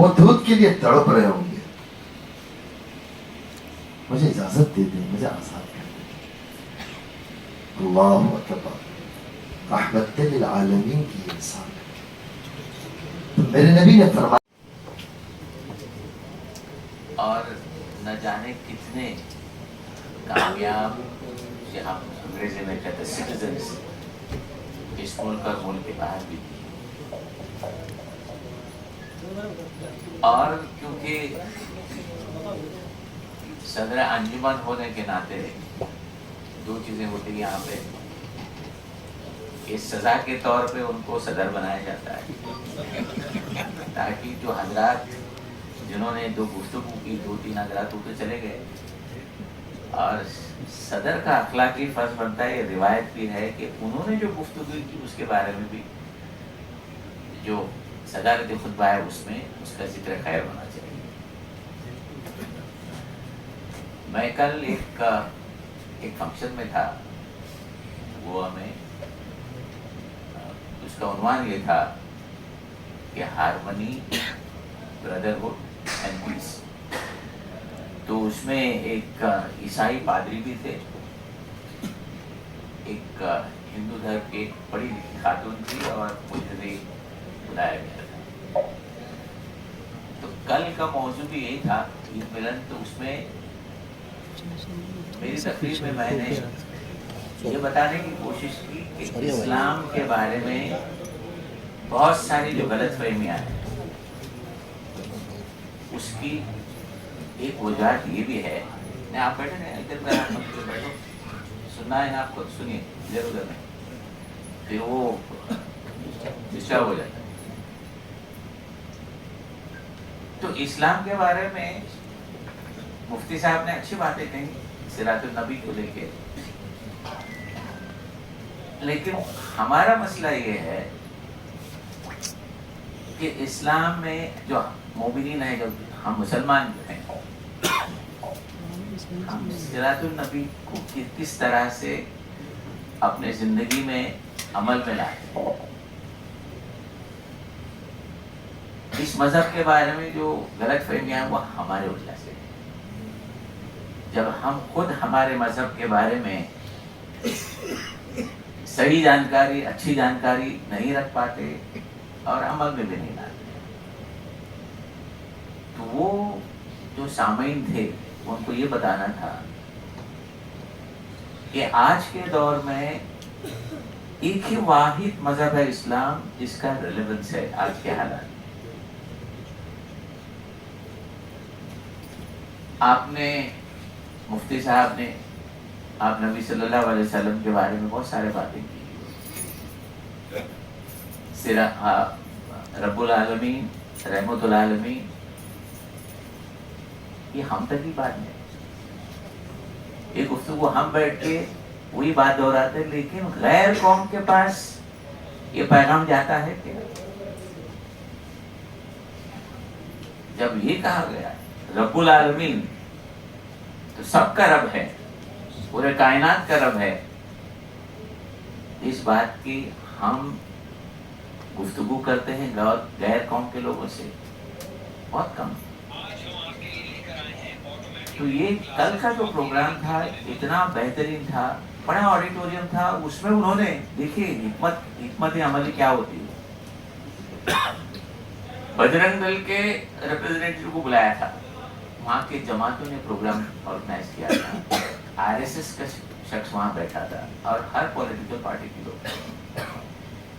وہ دودھ کے لیے تڑپ رہے ہوں گے. مجھے اجازت دے دیں, مجھے آزاد کر دیں. اللہ اکبر, رحمت للعالمین کی انسان. میرے نبی نے فرمایا, اور نہ جانے کتنے کامیاب, ہم انگریزی میں کہتے ہیں سٹیزنس, اس ملک اور ملک کے باہر بھی تھی. اور کیونکہ صدر انجمن ہونے کے ناطے دو چیزیں ہوتی ہیں یہاں پہ. اس سزا کے طور پہ ان کو صدر بنایا جاتا ہے تاکہ جو حضرات جنہوں نے دو گفتگو کی, 2-3 حضرات اٹھ کے چلے گئے. اور صدر کا اخلاقی فرض بنتا ہے, یہ روایت بھی ہے کہ انہوں نے جو گفتگو کی اس کے بارے میں بھی جو صدارتی خطبہ ہے اس میں اس کا ذکر خیر ہونا چاہیے. میں کل ایک فنکشن میں تھا, وہ ہمیں اس کا عنوان یہ تھا کہ ہارمنی, بردرہڈ اینڈ پیس. تو اس میں ایک عیسائی پادری بھی تھے, ایک ہندو دھرم کی ایک بڑی لکھی خاتون تھی, اور مجھے بھی بلایا گیا تھا. تو کل کا موضوع بھی یہی تھا, عید ملن. تو اس میں میری تقریر میں میں نے یہ بتانے کی کوشش کی کہ اسلام کے بارے میں بہت ساری جو غلط فہمیاں ہیں اس کی ایک وجوہات یہ بھی ہے. نہیں آپ بیٹھے نا, ادھر بیٹھو, سننا ہے نا آپ کو, سنیے ادھر ادھر میں, پھر وہ ڈسٹرب ہو جاتا ہے. تو اسلام کے بارے میں مفتی صاحب نے اچھی باتیں کہیں سیرات النبی کو لے کے, لیکن ہمارا مسئلہ یہ ہے کہ اسلام میں جو مومنین ہیں, جو ہم مسلمان جو ہیں, ہم سیرات النبی کو کس طرح سے اپنے زندگی میں عمل میں لاتے ہیں. اس مذہب کے بارے میں جو غلط فہمیاں ہیں وہ ہمارے وجہ سے ہیں. جب ہم خود ہمارے مذہب کے بارے میں صحیح جانکاری, اچھی جانکاری نہیں رکھ پاتے اور عمل میں بھی نہیں لاتے, تو وہ جو سامعین تھے ان کو یہ بتانا تھا کہ آج کے دور میں ایک ہی واحد مذہب ہے اسلام جس کا ریلیونس ہے آج کے حالات میں. آپ نے, مفتی صاحب نے, آپ نبی صلی اللہ علیہ وسلم کے بارے میں بہت سارے باتیں کی. رب العالمین, رحمت العالمین, یہ ہم تک ہی بات ہے. یہ گفتگو ہم بیٹھ کے وہی بات دہراتے, لیکن غیر قوم کے پاس یہ پیغام جاتا ہے کہ جب یہ کہا گیا رب العالمین تو سب کا رب ہے, پورے کائنات کا رب ہے, اس بات کی ہم گفتگو کرتے ہیں غیر قوم کے لوگوں سے بہت کم. تو یہ کل کا جو پروگرام تھا اتنا بہترین تھا, بڑا آڈیٹوریم تھا. اس میں انہوں نے دیکھیے حکمت عملی کیا ہوتی ہے. بجرنگ دل کے ریپرزینٹیٹیو کو بلایا تھا, وہاں کے جماعتوں نے پروگرام آرگنائز کیا تھا, RSS کا شخص وہاں بیٹھا تھا, اور ہر پولیٹیکل پارٹی کے لوگ.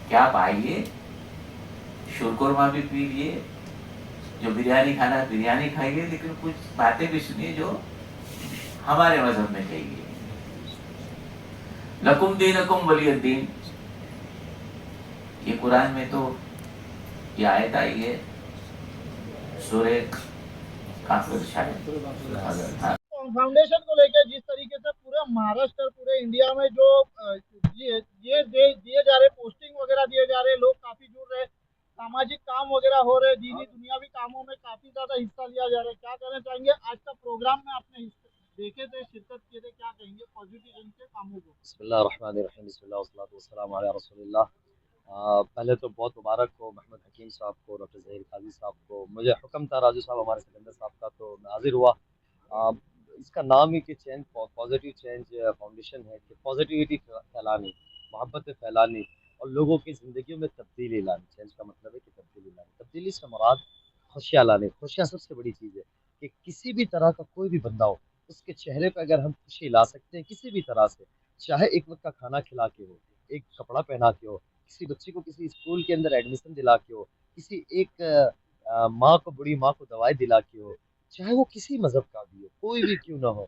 کیا آپ آئیے, شورقورمہ بھی پیجیے, جو بریانی کھانا بریانی کھائیے, لیکن کچھ باتیں بھی سنیے جو ہمارے مذہب میں کہی گئی. لکم دینکم ولی الدین, یہ قرآن میں تو یہ آیت آئی ہے سورہ کافر شاید. فاؤنڈیشن کو لے کے جس طریقے سے پورے مہاراشٹر, پورے انڈیا میں جو یہ دیے جا رہے, پوسٹنگ وغیرہ دیے جا رہے, لوگ کافی جڑ رہے, ساماجک کام وغیرہ ہو رہے, دینی دنیاوی کاموں میں کافی زیادہ حصہ لیا جا رہا ہے, کیا کہنا چاہیں گے آج کا پروگرام میں آپ نے دیکھے تھے, شرکت کیے تھے, کیا کہیں گے پازیٹیو ان کے کاموں کو؟ بسم اللہ الرحمن الرحیم, بسم اللہ والصلاۃ والسلام علی رسول اللہ. پہلے تو بہت مبارک ہو محمد حکیم صاحب کو، ڈاکٹر ظہیر قاضی صاحب کو. مجھے حکم تھا راجو صاحب ہمارے سکندر صاحب کا، تو میں حاضر ہوا. آ، اس کا نام ہی کہ چینج پازیٹیو چینج فاؤنڈیشن ہے، کہ پازیٹیوٹی پھیلانی، محبت پھیلانی اور لوگوں کی زندگیوں میں تبدیلی لانی. چینج کا مطلب ہے کہ تبدیلی لانی. تبدیلی سے مراد خوشیاں لانی. خوشیاں سب سے بڑی چیز ہے کہ کسی بھی طرح کا کوئی بھی بندہ ہو، اس کے چہرے پہ اگر ہم خوشی لا سکتے ہیں کسی بھی طرح سے، چاہے ایک وقت کا کھانا کھلا کے ہو، ایک کپڑا پہنا کے ہو، کسی بچی کو کسی اسکول کے اندر ایڈمیشن دلا کے ہو، کسی ایک ماں کو، بڑی ماں کو دوائی دلا کے ہو، چاہے وہ کسی مذہب کا بھی ہو، کوئی بھی کیوں نہ ہو،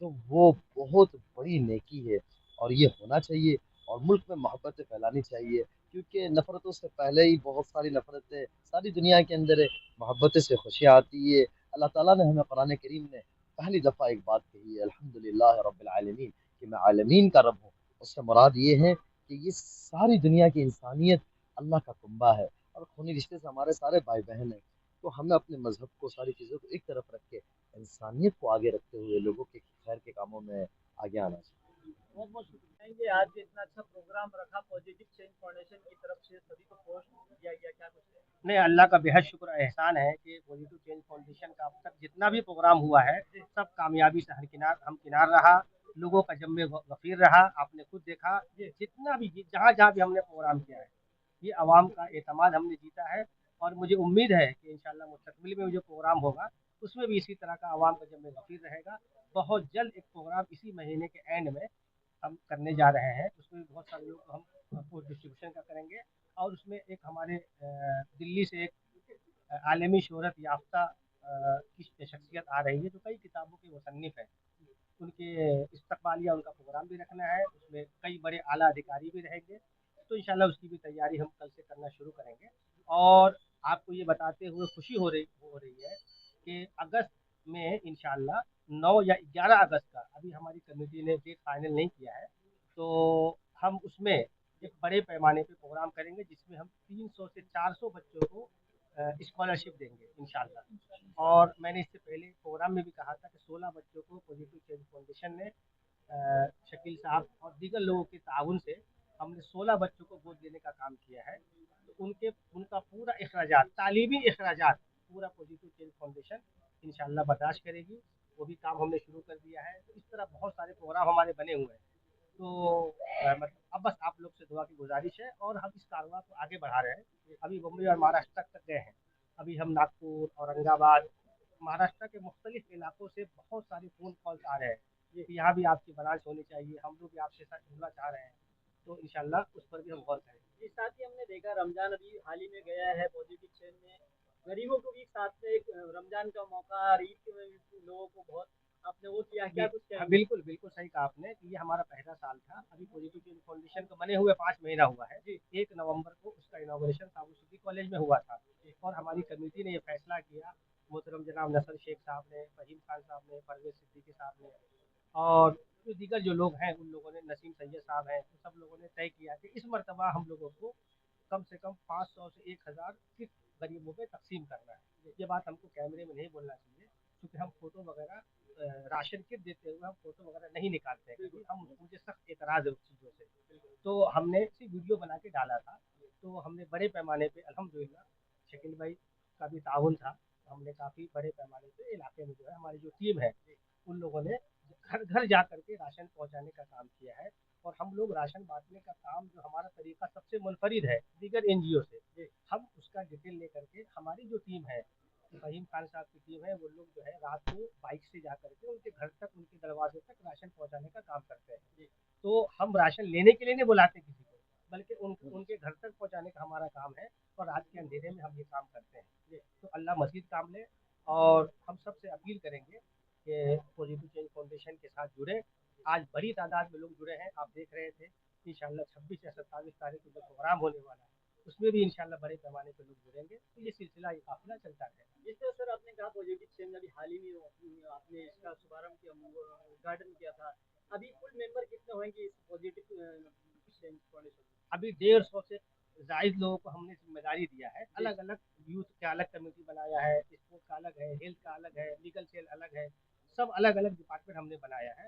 تو وہ بہت بڑی نیکی ہے اور یہ ہونا چاہیے. اور ملک میں محبت پھیلانی چاہیے، کیونکہ نفرتوں سے پہلے ہی بہت ساری نفرتیں ساری دنیا کے اندر ہے. محبت سے خوشیاں آتی ہے. اللہ تعالیٰ نے ہمیں قرآن کریم نے پہلی دفعہ ایک بات کہی ہے، الحمدللہ رب العالمین، کہ میں عالمین کا رب ہوں. اس سے مراد یہ ہے کہ یہ ساری دنیا کی انسانیت اللہ کا کنبہ ہے، اور خونی رشتے سے ہمارے سارے بھائی بہن ہیں. تو ہمیں اپنے مذہب کو، ساری چیزوں کو ایک طرف رکھ کے انسانیت کو آگے رکھتے ہوئے لوگوں کے خیر کے کاموں میں آگے آنا چاہیے. بہت بہت شکریہ. آج اتنا اچھا پروگرام رکھا پازیٹیو چینج فاؤنڈیشن کی طرف سے، سبھی کو پوسٹ دیا گیا، کیا کچھ ہے؟ نہیں، اللہ کا بے حد شکر احسان ہے کہ پازیٹیو چینج فاؤنڈیشن کا اب تک جتنا بھی پروگرام ہوا ہے سب کامیابی سے ہمکنار رہا. لوگوں کا جم غفیر رہا. آپ نے خود دیکھا جتنا بھی جہاں جہاں بھی ہم نے پروگرام کیا ہے، یہ عوام کا اعتماد ہم نے جیتا ہے. اور مجھے امید ہے کہ انشاءاللہ مستقبل میں جو پروگرام ہوگا اس میں بھی اسی طرح کا عوام کا جم غفیر رہے گا. بہت جلد ایک پروگرام اسی مہینے کے اینڈ میں ہم کرنے جا رہے ہیں. اس میں بہت سارے لوگ کو ہم پوسٹ ڈسٹریبیوشن کا کریں گے. اور اس میں ایک ہمارے دلی سے ایک عالمی شہرت یافتہ کی شخصیت آ رہی ہے جو کئی کتابوں کے مصنف ہیں. ان کے استقبالیہ ان کا پروگرام بھی رکھنا ہے. اس میں کئی بڑے اعلیٰ ادھیکاری بھی رہیں گے. تو انشاءاللہ اس کی بھی تیاری ہم کل سے کرنا شروع کریں گے. اور آپ کو یہ بتاتے ہوئے خوشی ہو رہی ہے کہ اگست میں انشاءاللہ 9 یا 11 اگست کا، ابھی ہماری کمیٹی نے ڈیٹ فائنل نہیں کیا ہے، تو ہم اس میں ایک بڑے پیمانے پہ پروگرام کریں گے جس میں ہم 300 سے 400 بچوں کو اسکالرشپ دیں گے انشاءاللہ. اور میں نے اس سے پہلے پروگرام میں بھی کہا تھا کہ 16 بچوں کو پازیٹیو چینج فاؤنڈیشن نے شکیل صاحب اور دیگر لوگوں کے تعاون سے ہم نے 16 بچوں کو گود لینے کا کام کیا ہے. تو ان کا پورا اخراجات، تعلیمی اخراجات، پورا پازیٹیو چینج فاؤنڈیشن انشاءاللہ برداشت کرے گی. وہ بھی کام ہم نے شروع کر دیا ہے. تو اس طرح بہت سارے پروگرام ہمارے بنے ہوئے ہیں. تو اب بس آپ لوگ سے دعا کی گزارش ہے اور ہم اس کارواں کو آگے بڑھا رہے ہیں. ابھی بمبئی اور مہاراشٹر تک گئے ہیں. ابھی ہم ناگپور، اورنگ آباد، مہاراشٹر کے مختلف علاقوں سے بہت سارے فون کالس آ رہے ہیں کہ یہاں بھی آپ کی برانچ ہونی چاہیے، ہم لوگ بھی آپ سے ساتھ جڑنا چاہ رہے ہیں. تو انشاءاللہ اس پر بھی ہم غور کریں گے. اس ساتھ ہی ہم نے دیکھا رمضان ابھی حال ہی میں گیا ہے، پازیٹیو چین میں غریبوں کو بھی ایک ساتھ سے ایک رمضان کا موقع، عید میں بھی لوگوں کو بہت آپ نے وہ کیا، کیا کچھ کیا؟ بالکل بالکل صحیح کہا آپ نے کہ یہ ہمارا پہلا سال تھا. ابھی پازیٹیو چینج فاؤنڈیشن کو بنے ہوئے 5 مہینہ ہوا ہے. 1 نومبر کو اس کا انوگریشن صابو سٹی کالج میں ہوا تھا. اور ہماری کمیٹی نے یہ فیصلہ کیا، محترم جناب نصر شیخ صاحب نے، فہیم خان صاحب نے، پرویز صدیقی صاحب نے، اور دیگر جو لوگ ہیں ان لوگوں نے، نسیم سید صاحب ہیں، ان سب لوگوں نے طے کیا کہ اس مرتبہ ہم لوگوں کو کم سے کم 500 سے 1000 کٹ غریبوں پہ تقسیم کرنا ہے. یہ بات ہم کو کیمرے میں نہیں بولنا چاہیے کیونکہ ہم فوٹو وغیرہ راشن کٹ دیتے ہوئے ہم فوٹو وغیرہ نہیں نکالتے ہیں کیونکہ مجھے سخت اعتراض ہے اس چیزوں سے. تو ہم نے صرف ویڈیو بنا کے ڈالا تھا. تو ہم نے بڑے پیمانے پہ الحمدللہ شکیل بھائی کا بھی تعاون تھا. ہم نے کافی بڑے پیمانے پہ علاقے میں جو ہے ہماری جو ٹیم ہے ان لوگوں نے گھر گھر جا کر کے راشن پہنچانے کا کام کیا ہے. اور ہم لوگ راشن بانٹنے کا کام، جو ہمارا طریقہ سب سے منفرد ہے دیگر این جی او سے، ہم اس کا ڈیٹیل لے کر کے ہماری جو ٹیم ہے، فہیم خان صاحب کی ٹیم ہے، وہ لوگ جو ہے رات کو بائک سے جا کر کے ان کے گھر تک، ان کے دروازے تک راشن پہنچانے کا کام کرتے ہیں. تو ہم راشن لینے کے لیے نہیں بلاتے کسی کو، بلکہ ان کے گھر تک پہنچانے کا ہمارا کام ہے. اور رات کے اندھیرے میں ہم یہ کام کرتے ہیں. تو اللہ مزید کام لے. اور ہم سب سے اپیل کریں گے کہ پازیٹیو چینج فاؤنڈیشن کے ساتھ جڑے. آج بڑی تعداد میں لوگ جڑے ہیں، آپ دیکھ رہے تھے. انشاءاللہ 26 یا 27 تاریخ کو جو پروگرام ہونے والا ہے اس میں بھی انشاءاللہ بڑے پیمانے پہ لوگ جڑیں گے. تو یہ سلسلہ، یہ قافلہ چلتا رہے گا. جس طرح سر آپ نے کہا پازیٹیو چین میں ابھی حال ہی میں آپ نے اس کا شبارمب کیا، ادگھاٹن کیا تھا. ابھی کل ممبر کتنے ہوئیں گے اس پازیٹیو چینج فاؤنڈیشن؟ ابھی 150 سے زائد لوگوں کو ہم نے ذمہ داری دیا ہے. الگ الگ یوتھ کا الگ کمیٹی بنایا ہے، اسپورٹ کا الگ ہے، ہیلتھ کا الگ ہے، لیگل سیل الگ ہے. سب الگ الگ ڈپارٹمنٹ ہم نے بنایا ہے